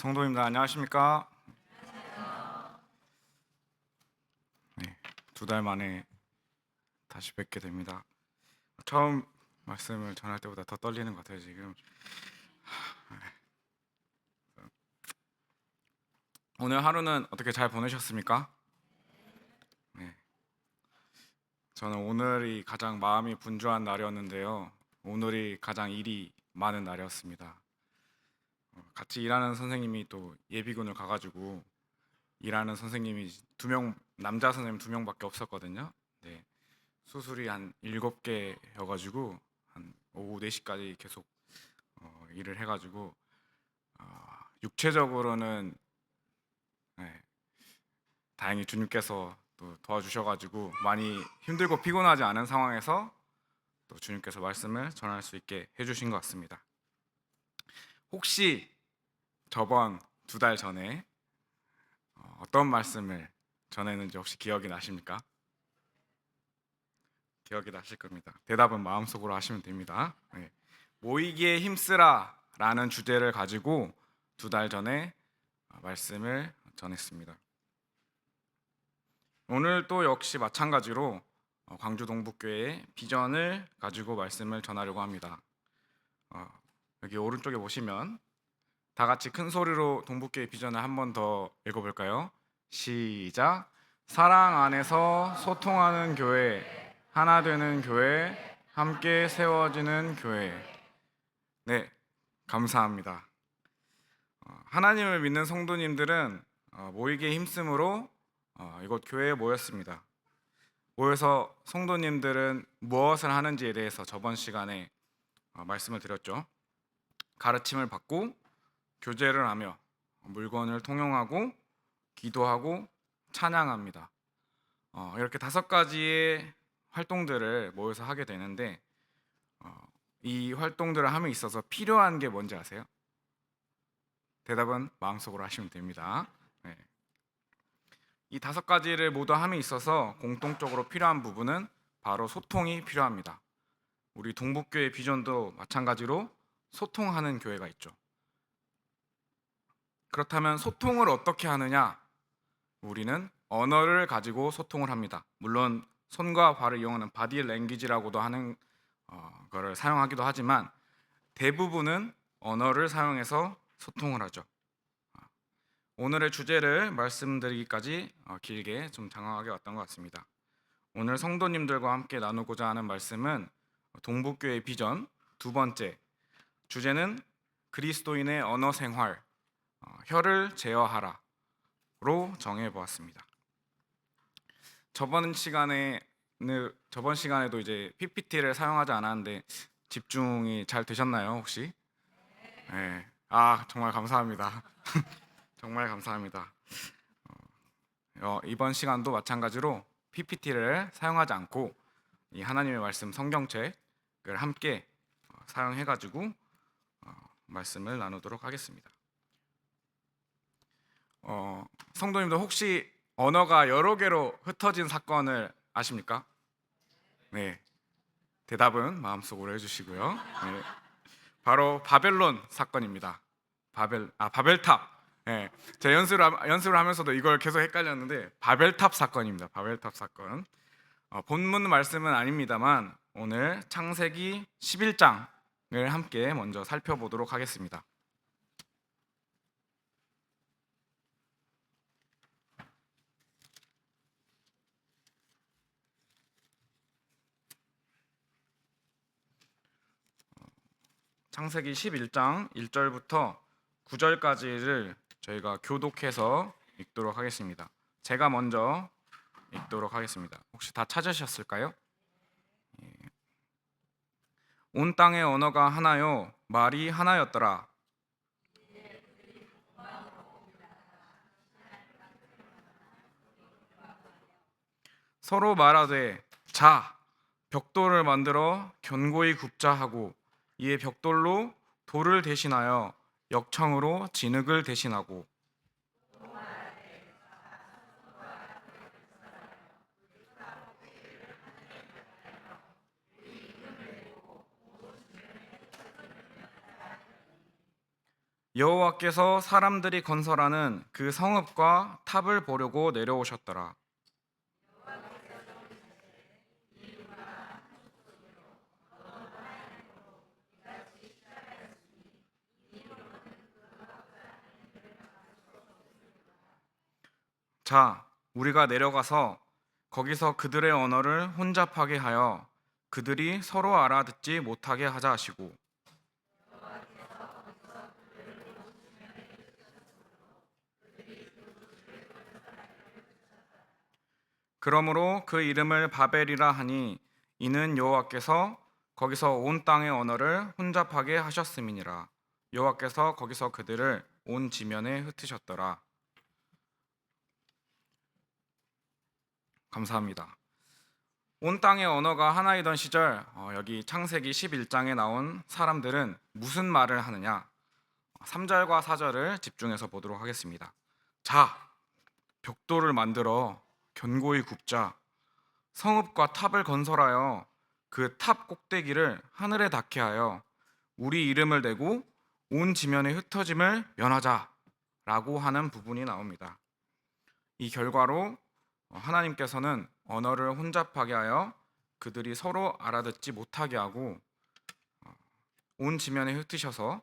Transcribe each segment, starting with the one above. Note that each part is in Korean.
성도님들 안녕하십니까? 네, 2달 만에 다시 뵙게 됩니다. 처음 말씀을 전할 때보다 더 떨리는 것 같아요 지금. 오늘 하루는 어떻게 잘 보내셨습니까? 네, 저는 오늘이 가장 마음이 분주한 날이었는데요. 오늘이 가장 일이 많은 날이었습니다. 같이 일하는 선생님이 또 예비군을 가가지고 일하는 선생님이 2명, 남자 선생님 2명밖에 없었거든요. 네, 수술이 한 7개여가지고 한 오후 4시까지 계속 일을 해가지고 육체적으로는 네, 다행히 주님께서 또 도와주셔가지고 많이 힘들고 피곤하지 않은 상황에서 또 주님께서 말씀을 전할 수 있게 해주신 것 같습니다. 혹시 저번 2달 전에 어떤 말씀을 전했는지 혹시 기억이 나십니까? 기억이 나실 겁니다. 대답은 마음속으로 하시면 됩니다. 네. 모이기에 힘쓰라 라는 주제를 가지고 2달 전에 말씀을 전했습니다. 오늘 또 역시 마찬가지로 광주 동북교회의 비전을 가지고 말씀을 전하려고 합니다. 여기 오른쪽에 보시면 다 같이 큰 소리로 동북교회 비전을 한 번 더 읽어볼까요? 시작. 사랑 안에서 소통하는 교회, 하나 되는 교회, 함께 세워지는 교회. 네, 감사합니다. 하나님을 믿는 성도님들은 모이기에 힘쓰므로 이곳 교회에 모였습니다. 모여서 성도님들은 무엇을 하는지에 대해서 저번 시간에 말씀을 드렸죠. 가르침을 받고 교제를 하며 물건을 통용하고 기도하고 찬양합니다. 이렇게 5가지의 활동들을 모여서 하게 되는데 이 활동들을 함에 있어서 필요한 게 뭔지 아세요? 대답은 마음속으로 하시면 됩니다. 네. 이 5가지를 모두 함에 있어서 공통적으로 필요한 부분은 바로 소통이 필요합니다. 우리 동북교회 비전도 마찬가지로 소통하는 교회가 있죠. 그렇다면 소통을 어떻게 하느냐? 우리는 언어를 가지고 소통을 합니다. 물론 손과 발을 이용하는 바디 랭귀지라고도 하는 거를 사용하기도 하지만 대부분은 언어를 사용해서 소통을 하죠. 오늘의 주제를 말씀드리기까지 길게 좀 장황하게 왔던 것 같습니다. 오늘 성도님들과 함께 나누고자 하는 말씀은 동북교회 비전 2번째, 주제는 그리스도인의 언어 생활, 혀를 제어하라로 정해보았습니다. 저번 시간에도 이제 PPT를 사용하지 않았는데 집중이 잘 되셨나요 혹시? 네. 정말 감사합니다. 정말 감사합니다. 이번 시간도 마찬가지로 PPT를 사용하지 않고 이 하나님의 말씀 성경책을 함께 사용해가지고 말씀을 나누도록 하겠습니다. 성도님들 혹시 언어가 여러 개로 흩어진 사건을 아십니까? 네, 대답은 마음속으로 해주시고요. 네, 바로 바벨론 사건입니다. 바벨탑. 네, 제 연습을 하면서도 이걸 계속 헷갈렸는데 바벨탑 사건입니다. 바벨탑 사건. 본문 말씀은 아닙니다만 오늘 창세기 11장을 함께 먼저 살펴보도록 하겠습니다. 창세기 11장 1절부터 9절까지를 저희가 교독해서 읽도록 하겠습니다. 제가 먼저 읽도록 하겠습니다. 혹시 다 찾으셨을까요? 온 땅의 언어가 하나요 말이 하나였더라. 서로 말하되 자 벽돌을 만들어 견고히 굽자 하고 이에 벽돌로 돌을 대신하여 역청으로 진흙을 대신하고 여호와께서 사람들이 건설하는 그 성읍과 탑을 보려고 내려오셨더라. 자, 우리가 내려가서 거기서 그들의 언어를 혼잡하게 하여 그들이 서로 알아듣지 못하게 하자 하시고, 그러므로 그 이름을 바벨이라 하니 이는 여호와께서 거기서 온 땅의 언어를 혼잡하게 하셨음이니라. 여호와께서 거기서 그들을 온 지면에 흩으셨더라. 감사합니다. 온 땅의 언어가 하나이던 시절, 여기 창세기 11장에 나온 사람들은 무슨 말을 하느냐? 3절과 4절을 집중해서 보도록 하겠습니다. 자, 벽돌을 만들어 견고히 굽자. 성읍과 탑을 건설하여 그 탑 꼭대기를 하늘에 닿게 하여 우리 이름을 대고 온 지면의 흩어짐을 면하자라고 하는 부분이 나옵니다. 이 결과로 하나님께서는 언어를 혼잡하게 하여 그들이 서로 알아듣지 못하게 하고 온 지면에 흩으셔서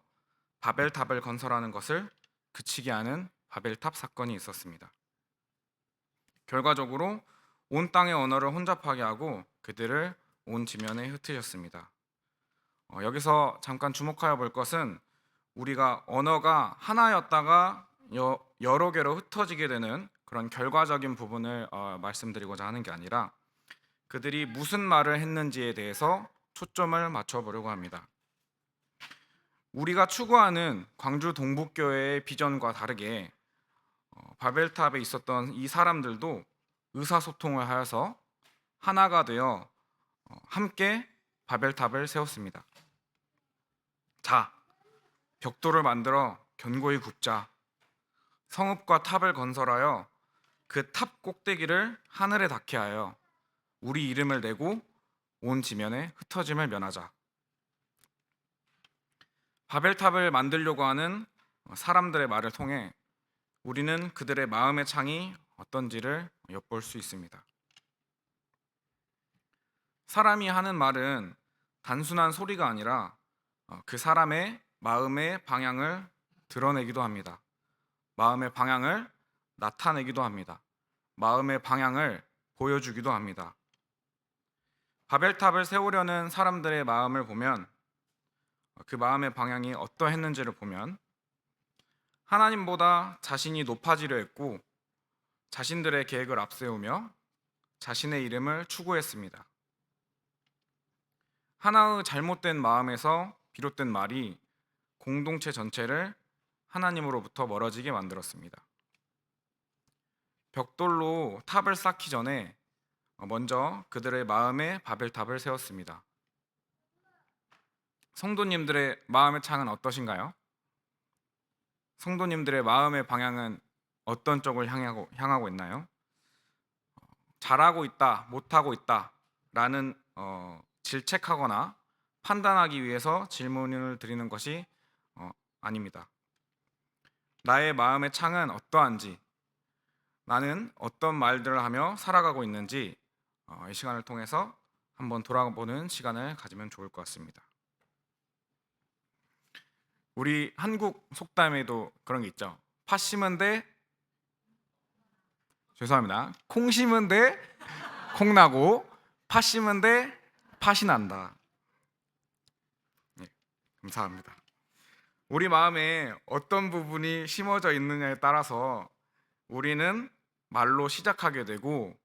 바벨탑을 건설하는 것을 그치게 하는 바벨탑 사건이 있었습니다. 결과적으로 온 땅의 언어를 혼잡하게 하고 그들을 온 지면에 흩으셨습니다. 여기서 잠깐 주목하여 볼 것은 우리가 언어가 하나였다가 여러 개로 흩어지게 되는 그런 결과적인 부분을 말씀드리고자 하는 게 아니라 그들이 무슨 말을 했는지에 대해서 초점을 맞춰보려고 합니다. 우리가 추구하는 광주 동북교회의 비전과 다르게 바벨탑에 있었던 이 사람들도 의사소통을 하여서 하나가 되어 함께 바벨탑을 세웠습니다. 자, 벽돌을 만들어 견고히 굽자. 성읍과 탑을 건설하여 그 탑 꼭대기를 하늘에 닿게 하여 우리 이름을 내고 온 지면에 흩어짐을 면하자. 바벨탑을 만들려고 하는 사람들의 말을 통해 우리는 그들의 마음의 창이 어떤지를 엿볼 수 있습니다. 사람이 하는 말은 단순한 소리가 아니라 그 사람의 마음의 방향을 드러내기도 합니다. 마음의 방향을 나타내기도 합니다. 마음의 방향을 보여주기도 합니다. 바벨탑을 세우려는 사람들의 마음을 보면 그 마음의 방향이 어떠했는지를 보면 하나님보다 자신이 높아지려 했고 자신들의 계획을 앞세우며 자신의 이름을 추구했습니다. 하나의 잘못된 마음에서 비롯된 말이 공동체 전체를 하나님으로부터 멀어지게 만들었습니다. 벽돌로 탑을 쌓기 전에 먼저 그들의 마음에 바벨탑을 세웠습니다. 성도님들의 마음의 창은 어떠신가요? 성도님들의 마음의 방향은 어떤 쪽을 향하고 있나요? 잘하고 있다, 못하고 있다라는 질책하거나 판단하기 위해서 질문을 드리는 것이 아닙니다. 나의 마음의 창은 어떠한지, 나는 어떤 말들을 하며 살아가고 있는지 이 시간을 통해서 한번 돌아보는 시간을 가지면 좋을 것 같습니다. 우리 한국 속담에도 그런 게 있죠. 팥 심은 데 죄송합니다. 콩 심은 데 콩 나고 팥 심은 데 팥이 난다. 네, 감사합니다. 우리 마음에 어떤 부분이 심어져 있느냐에 따라서 우리는 말로 시작하게 되고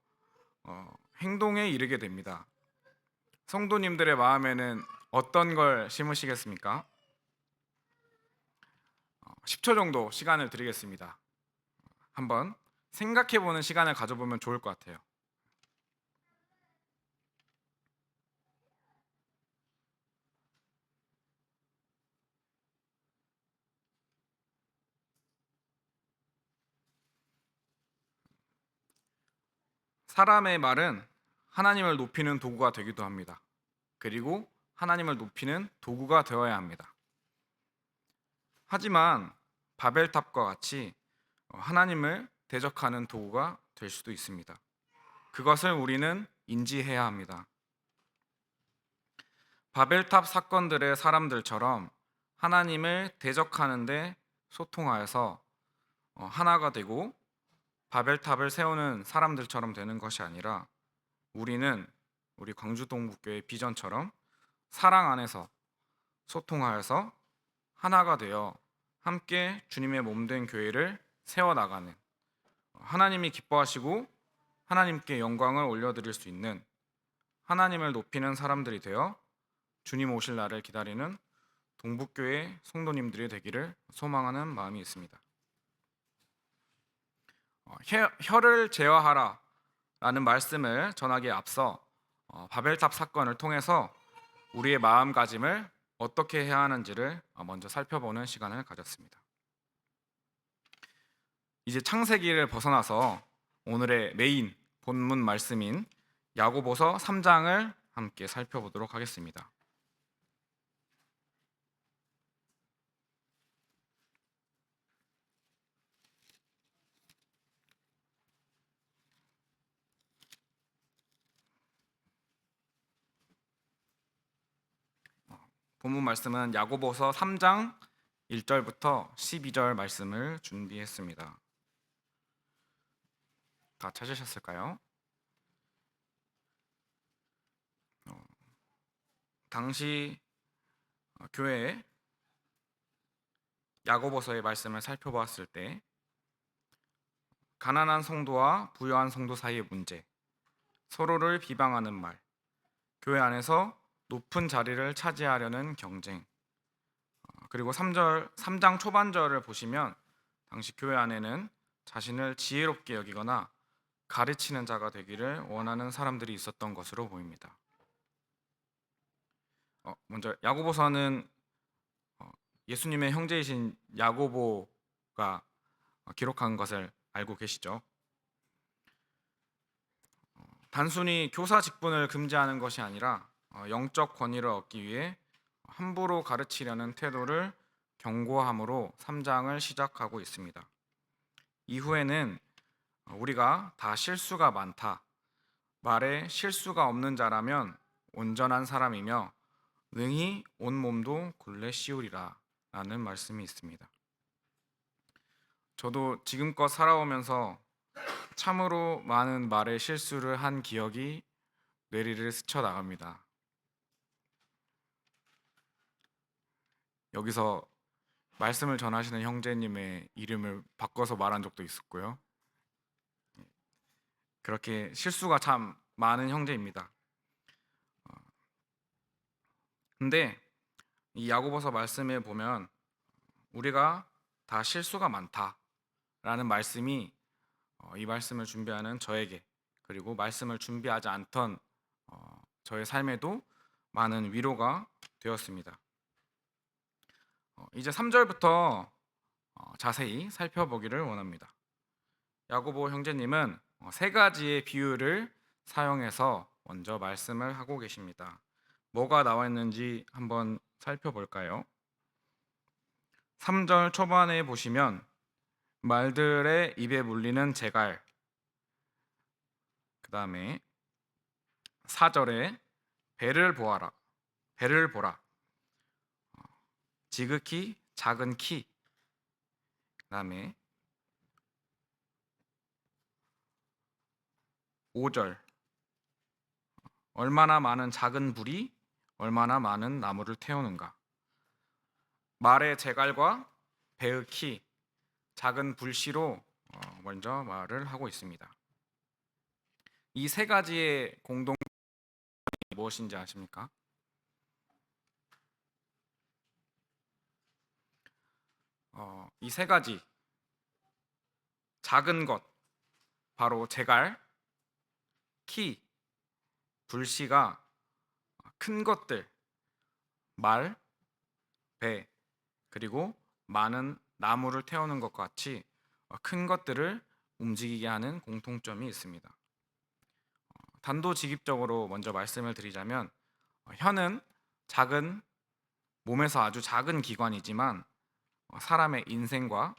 행동에 이르게 됩니다. 성도님들의 마음에는 어떤 걸 심으시겠습니까? 10초 정도 시간을 드리겠습니다. 한번 생각해보는 시간을 가져보면 좋을 것 같아요. 사람의 말은 하나님을 높이는 도구가 되기도 합니다. 그리고 하나님을 높이는 도구가 되어야 합니다. 하지만 바벨탑과 같이 하나님을 대적하는 도구가 될 수도 있습니다. 그것을 우리는 인지해야 합니다. 바벨탑 사건들의 사람들처럼 하나님을 대적하는데 소통하여서 하나가 되고 바벨탑을 세우는 사람들처럼 되는 것이 아니라 우리는 우리 광주동북교회 비전처럼 사랑 안에서 소통하여서 하나가 되어 함께 주님의 몸된 교회를 세워나가는, 하나님이 기뻐하시고 하나님께 영광을 올려드릴 수 있는, 하나님을 높이는 사람들이 되어 주님 오실 날을 기다리는 동북교회 성도님들이 되기를 소망하는 마음이 있습니다. 혀를 제어하라 라는 말씀을 전하기에 앞서 바벨탑 사건을 통해서 우리의 마음가짐을 어떻게 해야 하는지를 먼저 살펴보는 시간을 가졌습니다. 이제 창세기를 벗어나서 오늘의 메인 본문 말씀인 야고보서 3장을 함께 살펴보도록 하겠습니다. 본문 말씀은 야고보서 3장 1절부터 12절 말씀을 준비했습니다. 다 찾으셨을까요? 당시 교회에 야고보서의 말씀을 살펴보았을 때 가난한 성도와 부유한 성도 사이의 문제, 서로를 비방하는 말, 교회 안에서 높은 자리를 차지하려는 경쟁, 그리고 3장 초반절을 보시면 당시 교회 안에는 자신을 지혜롭게 여기거나 가르치는 자가 되기를 원하는 사람들이 있었던 것으로 보입니다. 먼저 야고보서는 예수님의 형제이신 야고보가 기록한 것을 알고 계시죠? 단순히 교사 직분을 금지하는 것이 아니라 영적 권위를 얻기 위해 함부로 가르치려는 태도를 경고함으로 3장을 시작하고 있습니다. 이후에는 우리가 다 실수가 많다, 말에 실수가 없는 자라면 온전한 사람이며 능히 온몸도 굴레 씌우리라 라는 말씀이 있습니다. 저도 지금껏 살아오면서 참으로 많은 말에 실수를 한 기억이 뇌리를 스쳐나갑니다. 여기서 말씀을 전하시는 형제님의 이름을 바꿔서 말한 적도 있었고요. 그렇게 실수가 참 많은 형제입니다. 근데 이 야고보서 말씀에 보면 우리가 다 실수가 많다라는 말씀이 이 말씀을 준비하는 저에게, 그리고 말씀을 준비하지 않던 저의 삶에도 많은 위로가 되었습니다. 이제 3절부터 자세히 살펴보기를 원합니다. 야고보 형제님은 세 가지의 비유를 사용해서 먼저 말씀을 하고 계십니다. 뭐가 나와 있는지 한번 살펴볼까요? 3절 초반에 보시면 말들의 입에 물리는 재갈, 그 다음에 4절에 배를 보아라, 배를 보라, 지극히 작은 키, 그 다음에 5절 얼마나 많은 작은 불이 얼마나 많은 나무를 태우는가. 말의 재갈과 배의 키, 작은 불씨로 먼저 말을 하고 있습니다. 이 세 가지의 공동점이 무엇인지 아십니까? 이 세 가지, 작은 것, 바로 재갈, 키, 불씨가 큰 것들, 말, 배, 그리고 많은 나무를 태우는 것과 같이 큰 것들을 움직이게 하는 공통점이 있습니다. 단도직입적으로 먼저 말씀을 드리자면 혀는 작은, 몸에서 아주 작은 기관이지만 사람의 인생과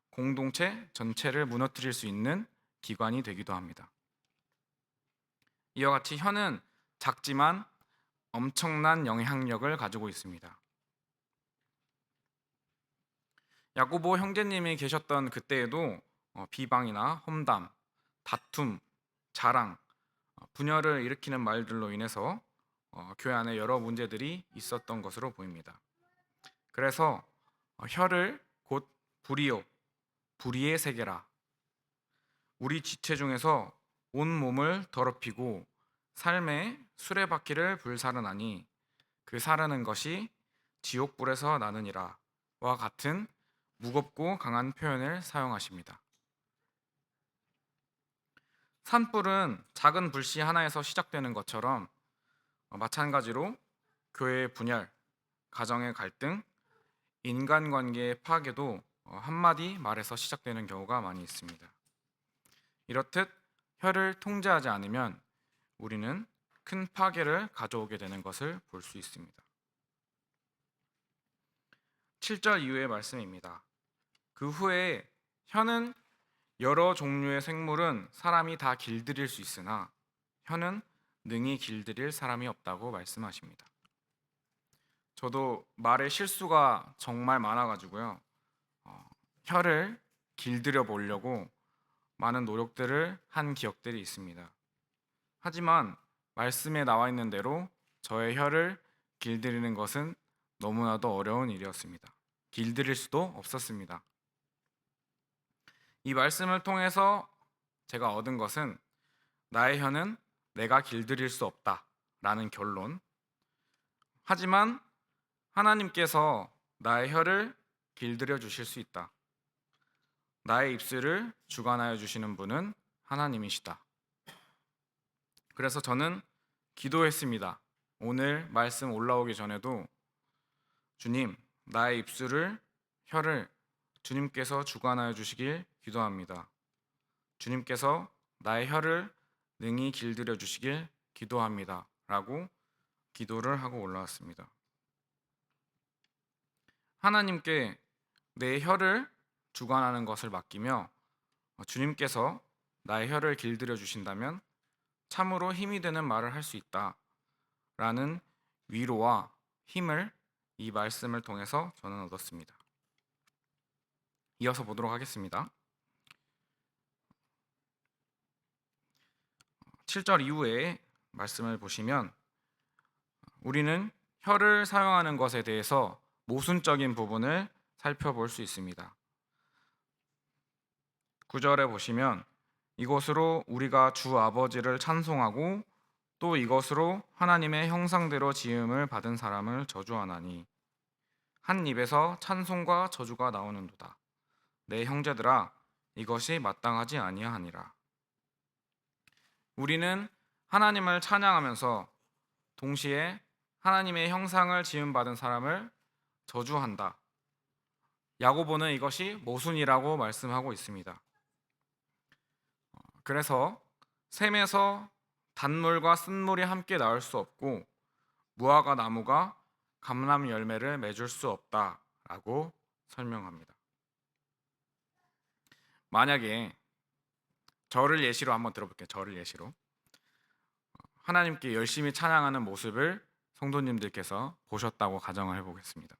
공동체 전체를 무너뜨릴 수 있는 기관이 되기도 합니다. 이와 같이 혀는 작지만 엄청난 영향력을 가지고 있습니다. 야고보 형제님이 계셨던 그때에도 비방이나 험담, 다툼, 자랑, 분열을 일으키는 말들로 인해서 교회 안에 여러 문제들이 있었던 것으로 보입니다. 그래서 혀를 곧 불이요 불의의 세계라, 우리 지체 중에서 온 몸을 더럽히고 삶의 수레바퀴를 불사르나니 그 사르는 것이 지옥불에서 나느니라 와 같은 무겁고 강한 표현을 사용하십니다. 산불은 작은 불씨 하나에서 시작되는 것처럼 마찬가지로 교회의 분열, 가정의 갈등, 인간관계의 파괴도 한마디 말에서 시작되는 경우가 많이 있습니다. 이렇듯 혀를 통제하지 않으면 우리는 큰 파괴를 가져오게 되는 것을 볼 수 있습니다. 7절 이후의 말씀입니다. 그 후에 혀는 여러 종류의 생물은 사람이 다 길들일 수 있으나 혀는 능히 길들일 사람이 없다고 말씀하십니다. 저도 말의 실수가 정말 많아가지고요. 혀를 길들여 보려고 많은 노력들을 한 기억들이 있습니다. 하지만 말씀에 나와 있는 대로 저의 혀를 길들이는 것은 너무나도 어려운 일이었습니다. 길들일 수도 없었습니다. 이 말씀을 통해서 제가 얻은 것은 나의 혀는 내가 길들일 수 없다라는 결론. 하지만 하나님께서 나의 혀를 길들여 주실 수 있다. 나의 입술을 주관하여 주시는 분은 하나님이시다. 그래서 저는 기도했습니다. 오늘 말씀 올라오기 전에도 주님, 나의 입술을, 혀를 주님께서 주관하여 주시길 기도합니다. 주님께서 나의 혀를 능히 길들여 주시길 기도합니다. 라고 기도를 하고 올라왔습니다. 하나님께 내 혀를 주관하는 것을 맡기며 주님께서 나의 혀를 길들여 주신다면 참으로 힘이 되는 말을 할 수 있다라는 위로와 힘을 이 말씀을 통해서 저는 얻었습니다. 이어서 보도록 하겠습니다. 7절 이후에 말씀을 보시면 우리는 혀를 사용하는 것에 대해서 모순적인 부분을 살펴볼 수 있습니다. 9절에 보시면 이것으로 우리가 주 아버지를 찬송하고 또 이것으로 하나님의 형상대로 지음을 받은 사람을 저주하나니 한 입에서 찬송과 저주가 나오는도다. 내 형제들아, 이것이 마땅하지 아니하니라. 우리는 하나님을 찬양하면서 동시에 하나님의 형상을 지음받은 사람을 저주한다. 야고보는 이것이 모순이라고 말씀하고 있습니다. 그래서 샘에서 단물과 쓴물이 함께 나올 수 없고 무화과 나무가 감람 열매를 맺을 수 없다라고 설명합니다. 만약에 저를 예시로 한번 들어볼게요. 저를 예시로 하나님께 열심히 찬양하는 모습을 성도님들께서 보셨다고 가정을 해보겠습니다.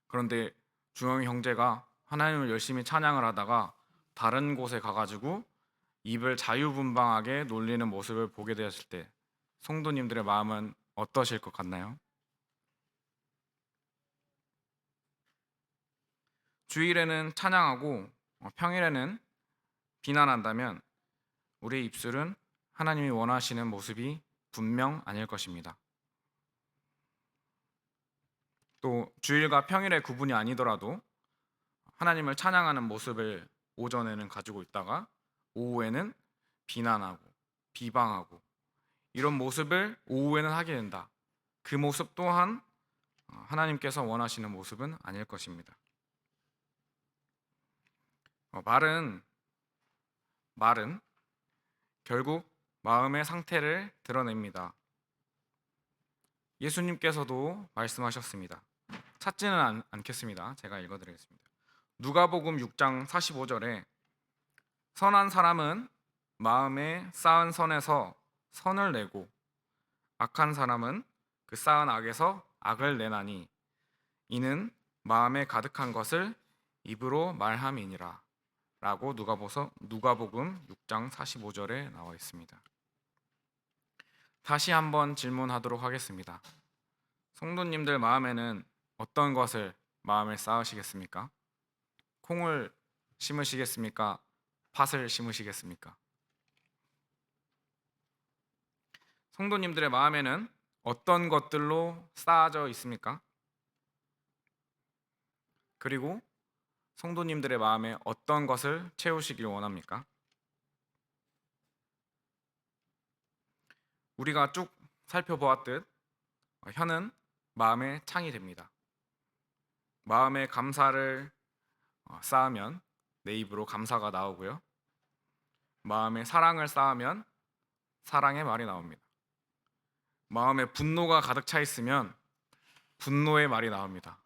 그런데 주영이 형제가 하나님을 열심히 찬양을 하다가 다른 곳에 가가지고 입을 자유분방하게 놀리는 모습을 보게 되었을 때 성도님들의 마음은 어떠실 것 같나요? 주일에는 찬양하고 평일에는 비난한다면 우리의 입술은 하나님이 원하시는 모습이 분명 아닐 것입니다. 또 주일과 평일의 구분이 아니더라도 하나님을 찬양하는 모습을 오전에는 가지고 있다가 오후에는 비난하고 비방하고 이런 모습을 오후에는 하게 된다. 그 모습 또한 하나님께서 원하시는 모습은 아닐 것입니다. 말은 결국 마음의 상태를 드러냅니다. 예수님께서도 말씀하셨습니다. 찾지는 않겠습니다. 제가 읽어드리겠습니다. 누가복음 6장 45절에 선한 사람은 마음에 쌓은 선에서 선을 내고 악한 사람은 그 쌓은 악에서 악을 내나니 이는 마음에 가득한 것을 입으로 말함이니라 라고 누가복음 6장 45절에 나와 있습니다. 다시 한번 질문하도록 하겠습니다. 성도님들 마음에는 어떤 것을 마음에 쌓으시겠습니까? 콩을 심으시겠습니까? 팥을 심으시겠습니까? 성도님들의 마음에는 어떤 것들로 쌓아져 있습니까? 그리고 성도님들의 마음에 어떤 것을 채우시길 원합니까? 우리가 쭉 살펴보았듯 혀는 마음의 창이 됩니다. 마음의 감사를 쌓으면 내 입으로 감사가 나오고요. 마음에 사랑을 쌓으면 사랑의 말이 나옵니다. 마음에 분노가 가득 차 있으면 분노의 말이 나옵니다.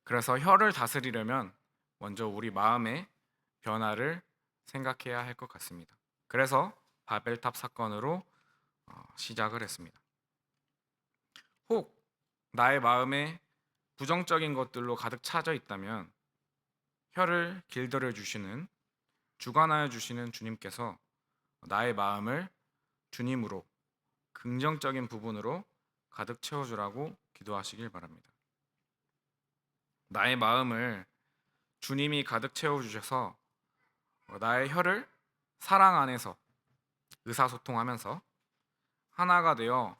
그래서 혀를 다스리려면 먼저 우리 마음의 변화를 생각해야 할 것 같습니다. 그래서 바벨탑 사건으로 시작을 했습니다. 혹 나의 마음에 부정적인 것들로 가득 차져 있다면 혀를 길들여 주시는, 주관하여 주시는 주님께서 나의 마음을 주님으로, 긍정적인 부분으로 가득 채워주라고 기도하시길 바랍니다. 나의 마음을 주님이 가득 채워주셔서 나의 혀를 사랑 안에서 의사소통하면서 하나가 되어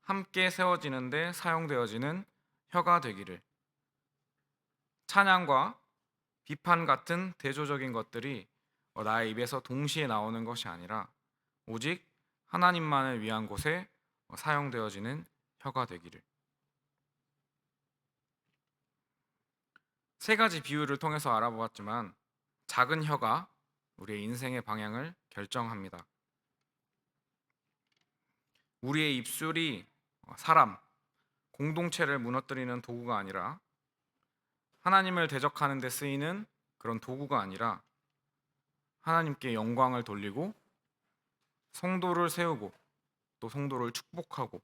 함께 세워지는데 사용되어지는 혀가 되기를, 찬양과 비판 같은 대조적인 것들이 나의 입에서 동시에 나오는 것이 아니라 오직 하나님만을 위한 곳에 사용되어지는 혀가 되기를. 세 가지 비유를 통해서 알아보았지만 작은 혀가 우리의 인생의 방향을 결정합니다. 우리의 입술이 사람, 공동체를 무너뜨리는 도구가 아니라 하나님을 대적하는 데 쓰이는 그런 도구가 아니라 하나님께 영광을 돌리고 성도를 세우고 또 성도를 축복하고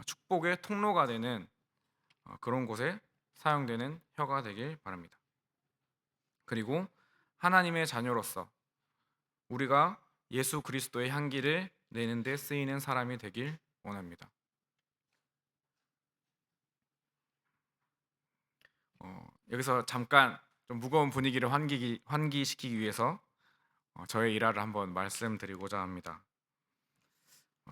축복의 통로가 되는 그런 곳에 사용되는 혀가 되길 바랍니다. 그리고 하나님의 자녀로서 우리가 예수 그리스도의 향기를 내는 데 쓰이는 사람이 되길 원합니다. 여기서 잠깐 좀 무거운 분위기를 환기시키기 위해서 저의 일화를 한번 말씀드리고자 합니다.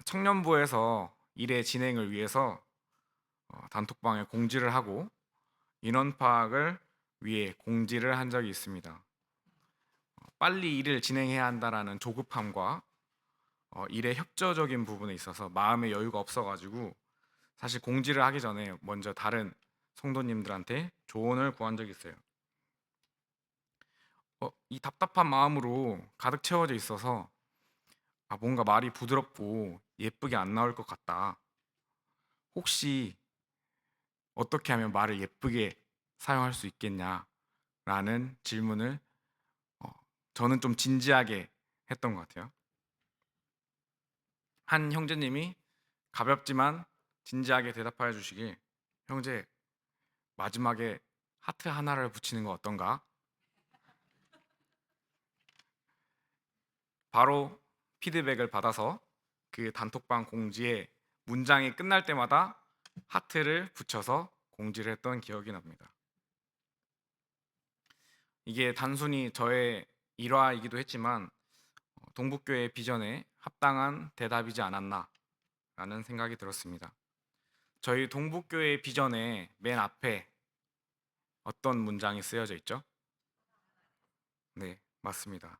청년부에서 일의 진행을 위해서 단톡방에 공지를 하고 인원 파악을 위해 공지를 한 적이 있습니다. 빨리 일을 진행해야 한다라는 조급함과 일의 협조적인 부분에 있어서 마음의 여유가 없어가지고 사실 공지를 하기 전에 먼저 다른 성도님들한테 조언을 구한 적이 있어요. 이 답답한 마음으로 가득 채워져 있어서 뭔가 말이 부드럽고 예쁘게 안 나올 것 같다. 혹시 어떻게 하면 말을 예쁘게 사용할 수 있겠냐라는 질문을 저는 좀 진지하게 했던 것 같아요. 한 형제님이 가볍지만 진지하게 대답하여 주시길, 형제 마지막에 하트 하나를 붙이는 거 어떤가? 바로 피드백을 받아서 그 단톡방 공지에 문장이 끝날 때마다 하트를 붙여서 공지를 했던 기억이 납니다. 이게 단순히 저의 일화이기도 했지만 동북교회 비전에 합당한 대답이지 않았나라는 생각이 들었습니다. 저희 동북교회 비전의 맨 앞에 어떤 문장이 쓰여져 있죠? 네, 맞습니다.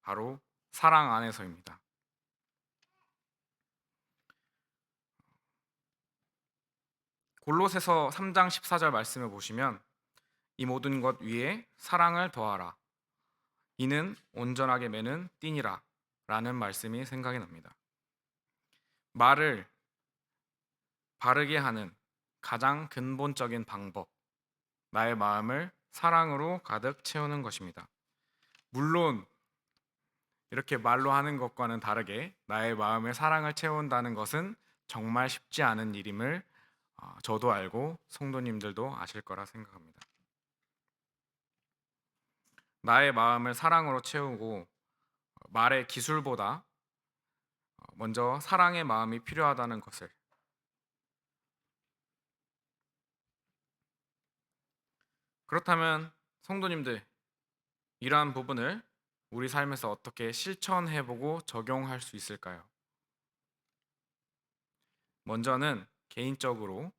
바로 사랑 안에서입니다. 골로새서 3장 14절 말씀을 보시면 이 모든 것 위에 사랑을 더하라. 이는 온전하게 매는 띠니라 라는 말씀이 생각이 납니다. 말을 바르게 하는 가장 근본적인 방법, 나의 마음을 사랑으로 가득 채우는 것입니다. 물론 이렇게 말로 하는 것과는 다르게 나의 마음에 사랑을 채운다는 것은 정말 쉽지 않은 일임을 저도 알고 성도님들도 아실 거라 생각합니다. 나의 마음을 사랑으로 채우고 말의 기술보다 먼저 사랑의 마음이 필요하다는 것을, 그렇다면 성도님들, 이러한 부분을 우리 삶에서 어떻게 실천해보고 적용할 수 있을까요? 먼저는 개인적으로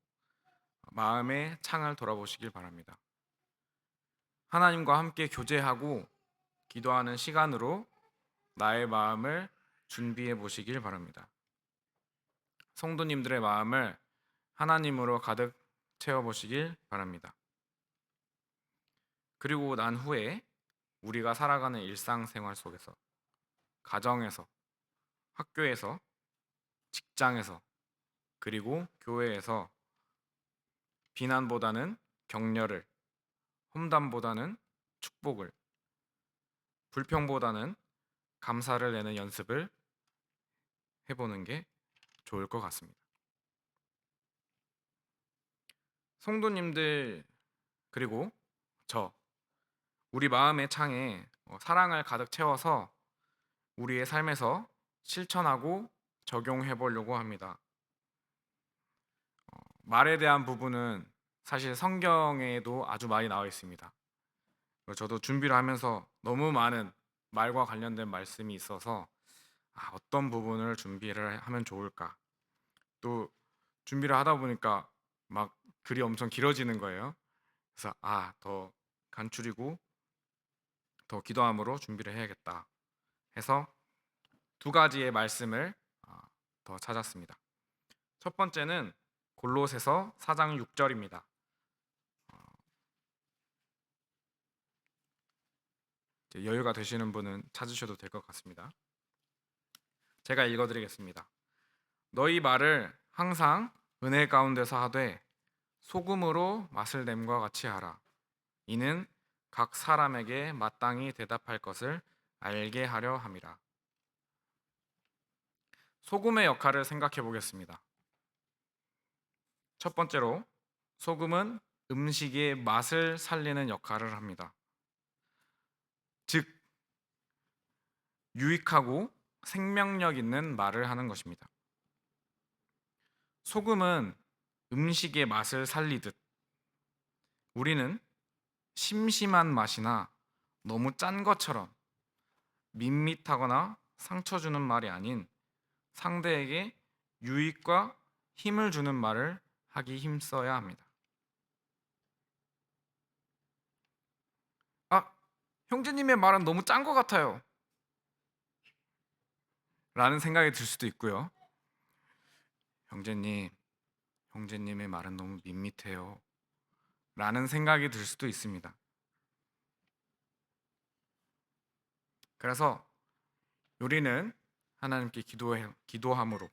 마음의 창을 돌아보시길 바랍니다. 하나님과 함께 교제하고 기도하는 시간으로 나의 마음을 준비해 보시길 바랍니다. 성도님들의 마음을 하나님으로 가득 채워 보시길 바랍니다. 그리고 난 후에 우리가 살아가는 일상생활 속에서, 가정에서, 학교에서, 직장에서, 그리고 교회에서 비난보다는 격려를, 험담보다는 축복을, 불평보다는 감사를 내는 연습을 해보는 게 좋을 것 같습니다. 성도님들, 그리고 우리 마음의 창에 사랑을 가득 채워서 우리의 삶에서 실천하고 적용해 보려고 합니다. 말에 대한 부분은 사실 성경에도 아주 많이 나와 있습니다. 저도 준비를 하면서 너무 많은 말과 관련된 말씀이 있어서 어떤 부분을 준비를 하면 좋을까, 또 준비를 하다 보니까 막 글이 엄청 길어지는 거예요. 그래서 더 간추리고 더 기도함으로 준비를 해야겠다 해서 두 가지의 말씀을 더 찾았습니다. 첫 번째는 골로새서 4장 6절입니다. 여유가 되시는 분은 찾으셔도 될 것 같습니다. 제가 읽어드리겠습니다. 너희 말을 항상 은혜 가운데서 하되 소금으로 맛을 냄과 같이 하라. 이는 각 사람에게 마땅히 대답할 것을 알게 하려 함이라. 소금의 역할을 생각해 보겠습니다. 첫 번째로, 소금은 음식의 맛을 살리는 역할을 합니다. 즉, 유익하고 생명력 있는 말을 하는 것입니다. 소금은 음식의 맛을 살리듯 우리는 심심한 맛이나 너무 짠 것처럼 밋밋하거나 상처 주는 말이 아닌 상대에게 유익과 힘을 주는 말을 하기 힘써야 합니다. 형제님의 말은 너무 짠 것 같아요 라는 생각이 들 수도 있고요. 형제님의 말은 너무 밋밋해요 라는 생각이 들 수도 있습니다. 그래서 우리는 하나님께 기도함으로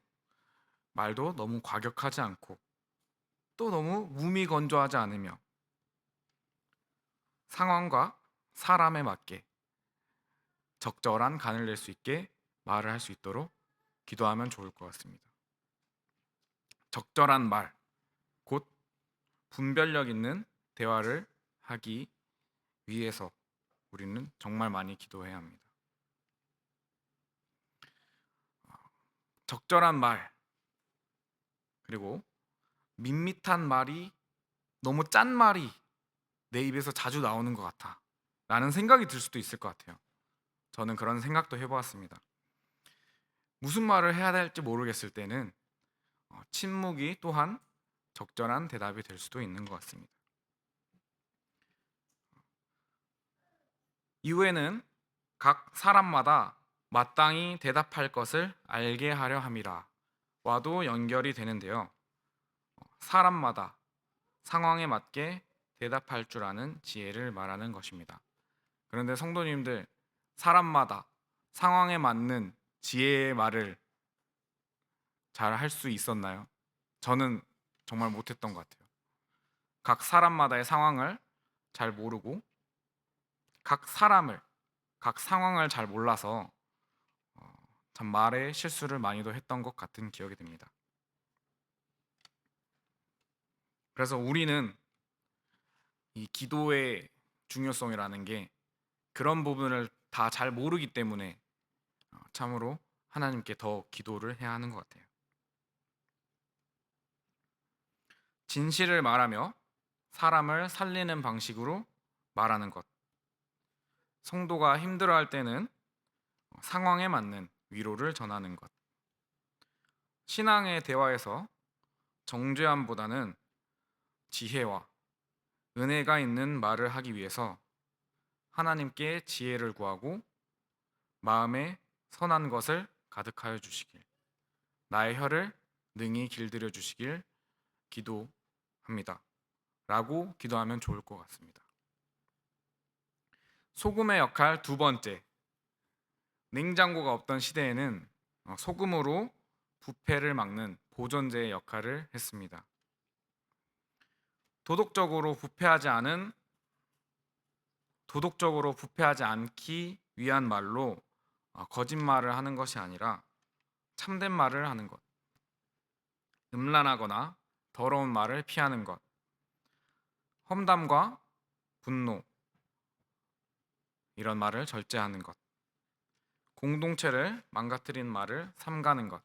말도 너무 과격하지 않고 또 너무 무미건조하지 않으며 상황과 사람에 맞게 적절한 간을 낼 수 있게 말을 할 수 있도록 기도하면 좋을 것 같습니다. 적절한 말, 곧 분별력 있는 대화를 하기 위해서 우리는 정말 많이 기도해야 합니다. 적절한 말, 그리고 밋밋한 말이, 너무 짠 말이 내 입에서 자주 나오는 것 같아 라는 생각이 들 수도 있을 것 같아요. 저는 그런 생각도 해보았습니다. 무슨 말을 해야 할지 모르겠을 때는 침묵이 또한 적절한 대답이 될 수도 있는 것 같습니다. 이후에는 각 사람마다 마땅히 대답할 것을 알게 하려 함이라 와도 연결이 되는데요. 사람마다 상황에 맞게 대답할 줄 아는 지혜를 말하는 것입니다. 그런데 성도님들, 사람마다 상황에 맞는 지혜의 말을 잘 할 수 있었나요? 저는 정말 못했던 것 같아요. 각 사람마다의 상황을 잘 모르고 각 상황을 잘 몰라서 참 말에 실수를 많이도 했던 것 같은 기억이 듭니다. 그래서 우리는 이 기도의 중요성이라는 게 그런 부분을 다 잘 모르기 때문에 참으로 하나님께 더 기도를 해야 하는 것 같아요. 진실을 말하며 사람을 살리는 방식으로 말하는 것. 성도가 힘들어할 때는 상황에 맞는 위로를 전하는 것. 신앙의 대화에서 정죄함보다는 지혜와 은혜가 있는 말을 하기 위해서 하나님께 지혜를 구하고 마음에 선한 것을 가득하여 주시길, 나의 혀를 능히 길들여 주시길 기도합니다. 라고 기도하면 좋을 것 같습니다. 소금의 역할 두 번째. 냉장고가 없던 시대에는 소금으로 부패를 막는 보존제의 역할을 했습니다. 도덕적으로 부패하지 않기 위한 말로 거짓말을 하는 것이 아니라 참된 말을 하는 것, 음란하거나 더러운 말을 피하는 것, 험담과 분노 이런 말을 절제하는 것, 공동체를 망가뜨리는 말을 삼가는 것,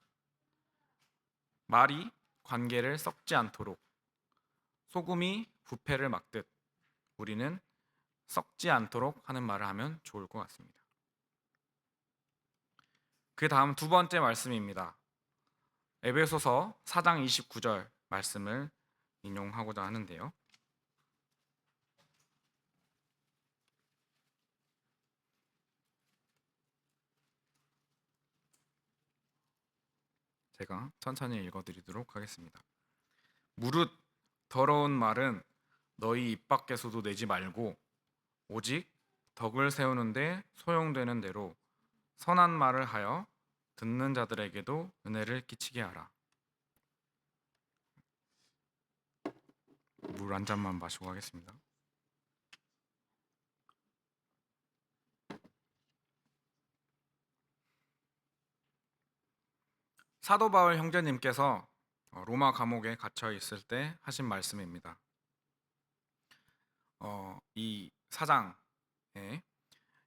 말이 관계를 썩지 않도록 소금이 부패를 막듯 우리는 썩지 않도록 하는 말을 하면 좋을 것 같습니다. 그 다음 두 번째 말씀입니다. 에베소서 4장 29절 말씀을 인용하고자 하는데요. 제가 천천히 읽어드리도록 하겠습니다. 무릇 더러운 말은 너희 입 밖에서도 내지 말고 오직 덕을 세우는데 소용되는 대로 선한 말을 하여 듣는 자들에게도 은혜를 끼치게 하라. 물 한 잔만 마시고 하겠습니다. 사도 바울 형제님께서 로마 감옥에 갇혀 있을 때 하신 말씀입니다. 이 사장에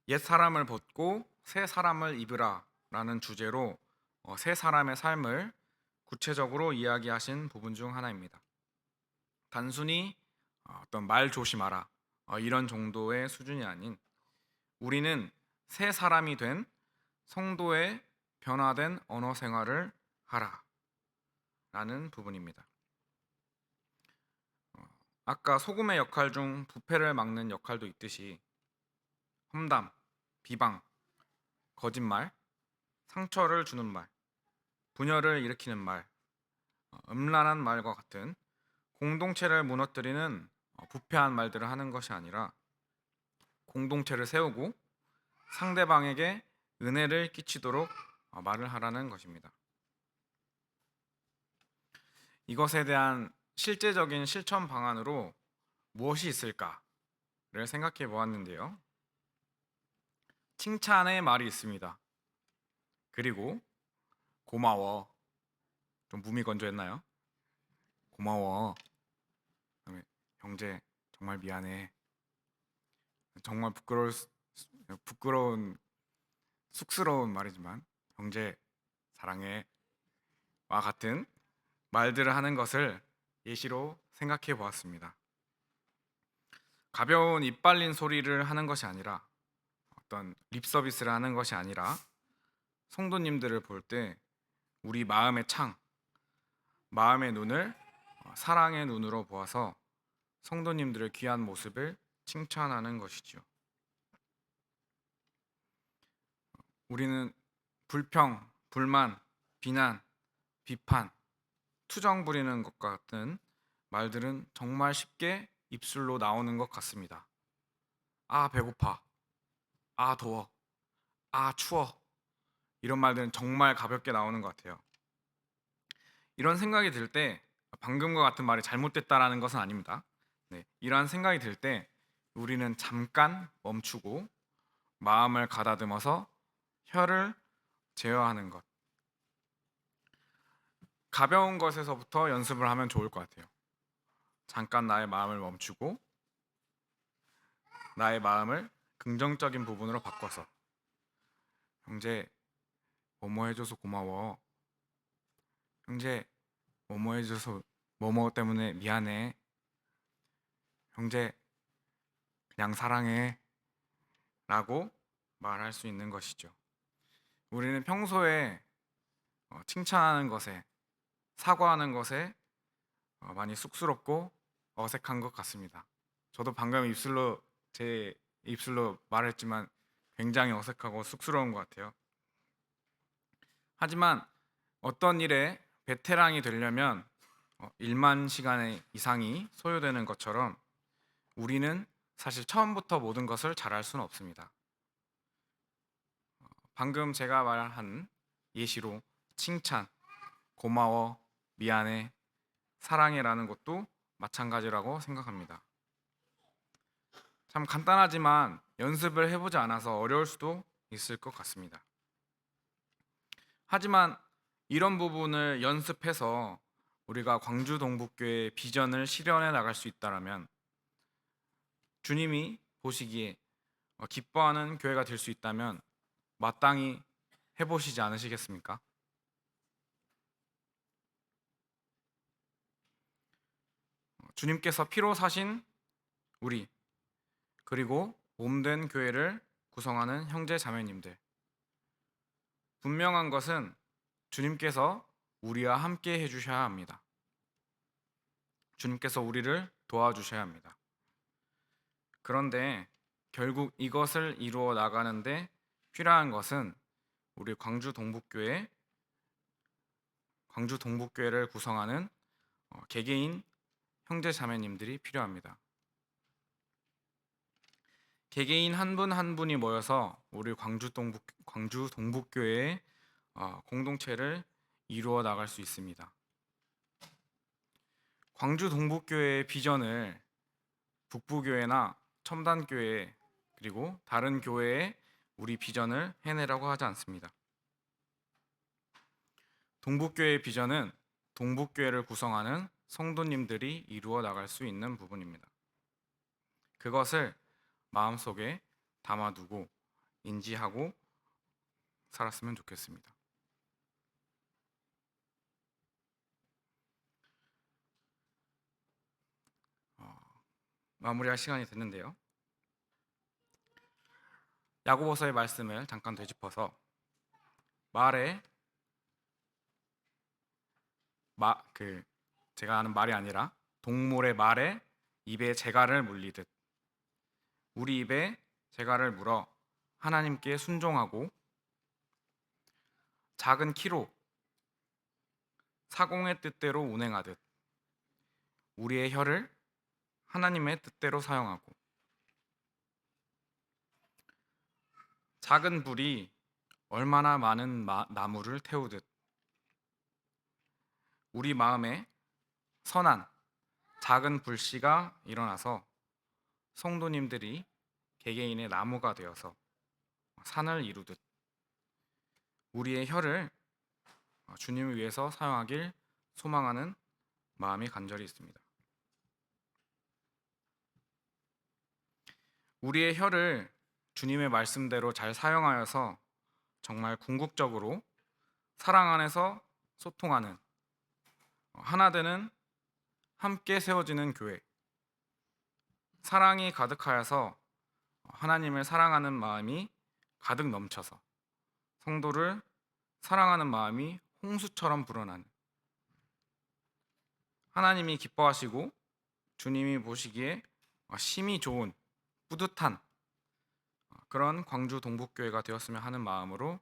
옛 사람을 벗고 새 사람을 입으라라는 주제로 새 사람의 삶을 구체적으로 이야기하신 부분 중 하나입니다. 단순히 어떤 말 조심하라 이런 정도의 수준이 아닌 우리는 새 사람이 된 성도의 변화된 언어 생활을 하라라는 부분입니다. 아까 소금의 역할 중 부패를 막는 역할도 있듯이 험담, 비방, 거짓말, 상처를 주는 말, 분열을 일으키는 말, 음란한 말과 같은 공동체를 무너뜨리는 부패한 말들을 하는 것이 아니라 공동체를 세우고 상대방에게 은혜를 끼치도록 말을 하라는 것입니다. 이것에 대한 실제적인 실천 방안으로 무엇이 있을까를 생각해 보았는데요. 칭찬의 말이 있습니다. 그리고 고마워. 좀 무미건조했나요? 고마워. 그다음에 형제 정말 미안해. 정말 부끄러운 쑥스러운 말이지만 형제 사랑해. 와 같은 말들을 하는 것을 예시로 생각해 보았습니다. 가벼운 입 발린 소리를 하는 것이 아니라 어떤 립 서비스를 하는 것이 아니라 성도님들을 볼 때 우리 마음의 창, 마음의 눈을 사랑의 눈으로 보아서 성도님들의 귀한 모습을 칭찬하는 것이지요. 우리는 불평, 불만, 비난, 비판, 투정 부리는 것 같은 말들은 정말 쉽게 입술로 나오는 것 같습니다. 아, 배고파. 아, 더워. 아, 추워. 이런 말들은 정말 가볍게 나오는 것 같아요. 이런 생각이 들 때 방금과 같은 말이 잘못됐다라는 것은 아닙니다. 네, 이러한 생각이 들 때 우리는 잠깐 멈추고 마음을 가다듬어서 혀를 제어하는 것, 가벼운 것에서부터 연습을 하면 좋을 것 같아요. 잠깐 나의 마음을 멈추고 나의 마음을 긍정적인 부분으로 바꿔서, 형제 뭐뭐 해줘서 고마워, 형제 뭐뭐 해줘서 뭐뭐 때문에 미안해, 형제 그냥 사랑해 라고 말할 수 있는 것이죠. 우리는 평소에 칭찬하는 것에, 사과하는 것에 많이 쑥스럽고 어색한 것 같습니다. 저도 방금 제 입술로 말했지만 굉장히 어색하고 쑥스러운 것 같아요. 하지만 어떤 일에 베테랑이 되려면 1만 시간의 이상이 소요되는 것처럼 우리는 사실 처음부터 모든 것을 잘할 수는 없습니다. 방금 제가 말한 예시로 칭찬, 고마워, 미안해, 사랑해라는 것도 마찬가지라고 생각합니다. 참 간단하지만 연습을 해보지 않아서 어려울 수도 있을 것 같습니다. 하지만 이런 부분을 연습해서 우리가 광주 동북교회의 비전을 실현해 나갈 수 있다면 주님이 보시기에 기뻐하는 교회가 될 수 있다면 마땅히 해보시지 않으시겠습니까? 주님께서 피로 사신 우리, 그리고 몸된 교회를 구성하는 형제 자매님들, 분명한 것은 주님께서 우리와 함께 해주셔야 합니다. 주님께서 우리를 도와주셔야 합니다. 그런데 결국 이것을 이루어 나가는데 필요한 것은 우리 광주 동북교회를 구성하는 개개인 형제 자매님들이 필요합니다. 개개인 한 분 한 분이 모여서 우리 광주 동북교회의 공동체를 이루어 나갈 수 있습니다. 광주 동북교회의 비전을 북부교회나 첨단교회 그리고 다른 교회에 우리 비전을 해내라고 하지 않습니다. 동북교회의 비전은 동북교회를 구성하는 성도님들이 이루어 나갈 수 있는 부분입니다. 그것을 마음속에 담아두고 인지하고 살았으면 좋겠습니다. 마무리할 시간이 됐는데요. 야고보서의 말씀을 잠깐 되짚어서 제가 하는 말이 아니라 동물의 말에 입에 재갈을 물리듯 우리 입에 재갈을 물어 하나님께 순종하고 작은 키로 사공의 뜻대로 운행하듯 우리의 혀를 하나님의 뜻대로 사용하고, 작은 불이 얼마나 많은 나무를 태우듯 우리 마음에 선한 작은 불씨가 일어나서 성도님들이 개개인의 나무가 되어서 산을 이루듯 우리의 혀를 주님을 위해서 사용하길 소망하는 마음이 간절히 있습니다. 우리의 혀를 주님의 말씀대로 잘 사용하여서 정말 궁극적으로 사랑 안에서 소통하는 하나 되는 함께 세워지는 교회, 사랑이 가득하여서 하나님을 사랑하는 마음이 가득 넘쳐서 성도를 사랑하는 마음이 홍수처럼 불어나는, 하나님이 기뻐하시고 주님이 보시기에 심히 좋은 뿌듯한 그런 광주 동북교회가 되었으면 하는 마음으로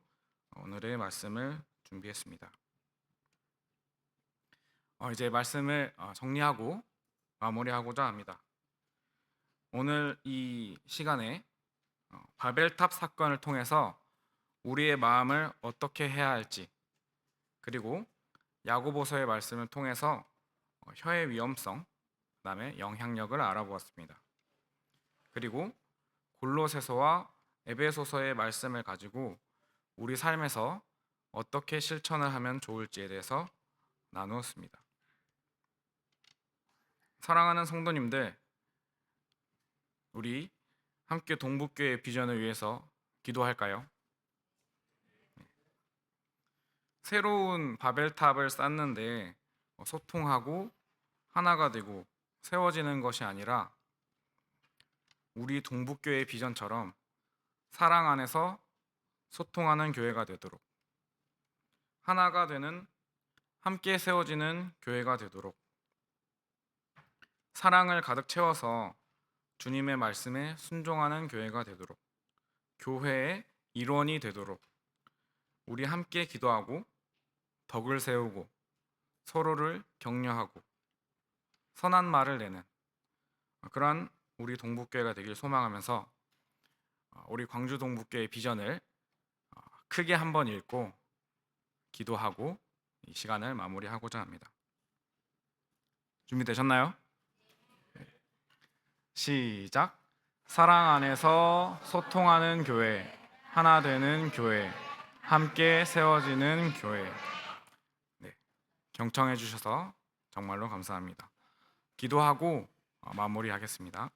오늘의 말씀을 준비했습니다. 이제 말씀을 정리하고 마무리하고자 합니다. 오늘 이 시간에 바벨탑 사건을 통해서 우리의 마음을 어떻게 해야 할지, 그리고 야고보서의 말씀을 통해서 혀의 위험성, 그다음에 영향력을 알아보았습니다. 그리고 골로새서와 에베소서의 말씀을 가지고 우리 삶에서 어떻게 실천을 하면 좋을지에 대해서 나누었습니다. 사랑하는 성도님들, 우리 함께 동북교회 비전을 위해서 기도할까요? 새로운 바벨탑을 쌓는데 소통하고 하나가 되고 세워지는 것이 아니라 우리 동북교회 비전처럼 사랑 안에서 소통하는 교회가 되도록, 하나가 되는 함께 세워지는 교회가 되도록, 사랑을 가득 채워서 주님의 말씀에 순종하는 교회가 되도록, 교회의 일원이 되도록 우리 함께 기도하고 덕을 세우고 서로를 격려하고 선한 말을 내는 그러한 우리 동북교회가 되길 소망하면서 우리 광주 동북교회 비전을 크게 한번 읽고 기도하고 이 시간을 마무리하고자 합니다. 준비되셨나요? 시작. 사랑 안에서 소통하는 교회, 하나 되는 교회, 함께 세워지는 교회. 네, 경청해 주셔서 정말로 감사합니다. 기도하고 마무리하겠습니다.